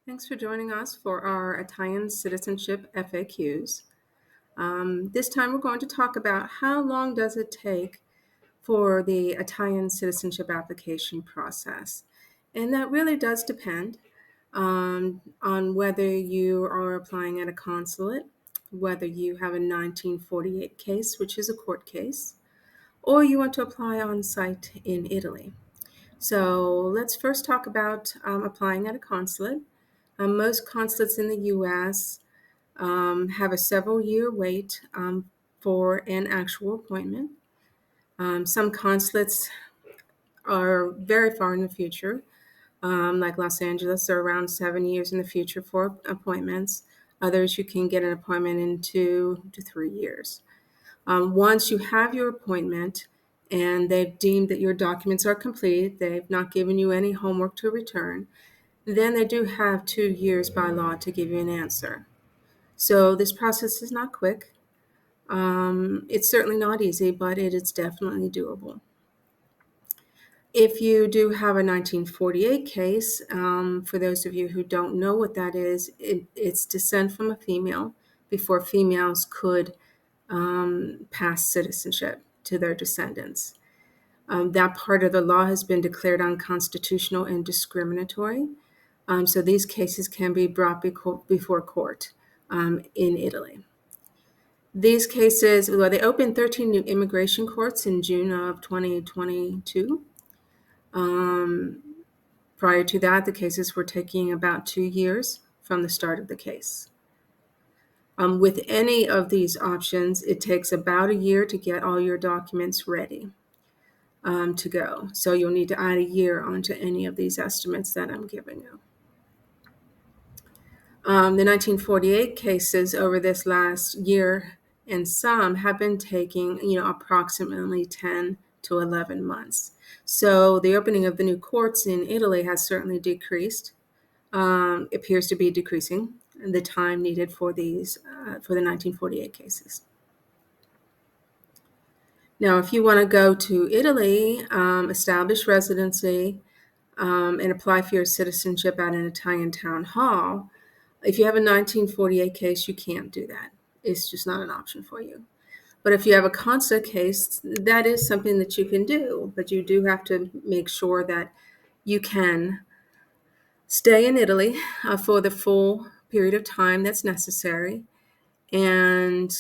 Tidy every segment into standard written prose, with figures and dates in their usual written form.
Thanks for joining us for our Italian citizenship FAQs. This time we're going to talk about how long does it take for the Italian citizenship application process. And that really does depend on whether you are applying at a consulate, whether you have a 1948 case, which is a court case, or you want to apply on site in Italy. So let's first talk about applying at a consulate. Most consulates in the U.S. Have a several-year wait for an actual appointment. Some consulates are very far in the future, like Los Angeles, are around 7 years in the future for appointments. Others, you can get an appointment in 2 to 3 years. Once you have your appointment and they've deemed that your documents are complete, they've not given you any homework to return, then they do have 2 years by law to give you an answer. So this process is not quick. It's certainly not easy, but it is definitely doable. If you do have a 1948 case, for those of you who don't know what that is, it's descent from a female before females could pass citizenship to their descendants. That part of the law has been declared unconstitutional and discriminatory. So these cases can be brought before court in Italy. These cases, well, they opened 13 new immigration courts in June of 2022. Prior to that, the cases were taking about 2 years from the start of the case. With any of these options, it takes about a year to get all your documents ready to go. So you'll need to add a year onto any of these estimates that I'm giving you. The 1948 cases over this last year and some have been taking, approximately 10 to 11 months. So the opening of the new courts in Italy has certainly decreased, appears to be decreasing the time needed for these, for the 1948 cases. Now, if you want to go to Italy, establish residency, and apply for your citizenship at an Italian town hall, if you have a 1948 case, you can't do that. It's just not an option for you. But if you have a consulate case, that is something that you can do. But you do have to make sure that you can stay in Italy for the full period of time that's necessary. And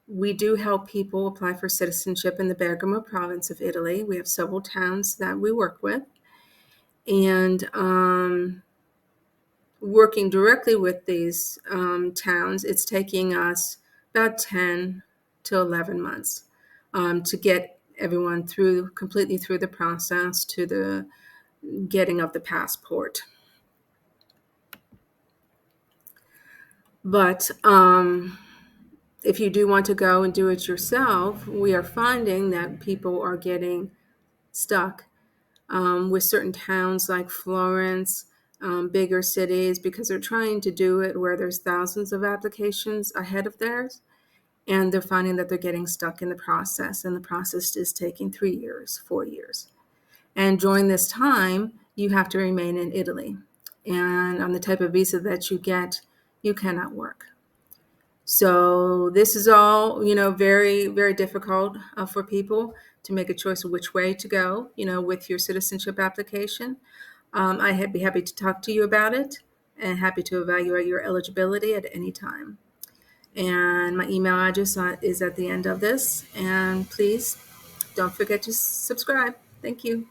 we do help people apply for citizenship in the Bergamo province of Italy. We have several towns that we work with. And working directly with these towns, it's taking us about 10 to 11 months to get everyone completely through the process to the getting of the passport. But if you do want to go and do it yourself, we are finding that people are getting stuck with certain towns like Florence, bigger cities, because they're trying to do it where there's thousands of applications ahead of theirs, and they're finding that they're getting stuck in the process, and the process is taking 3 years, 4 years. And during this time, you have to remain in Italy. And on the type of visa that you get, you cannot work. So this is all, very, very difficult for people to make a choice of which way to go, with your citizenship application. I'd be happy to talk to you about it and happy to evaluate your eligibility at any time. And my email address is at the end of this. And please don't forget to subscribe. Thank you.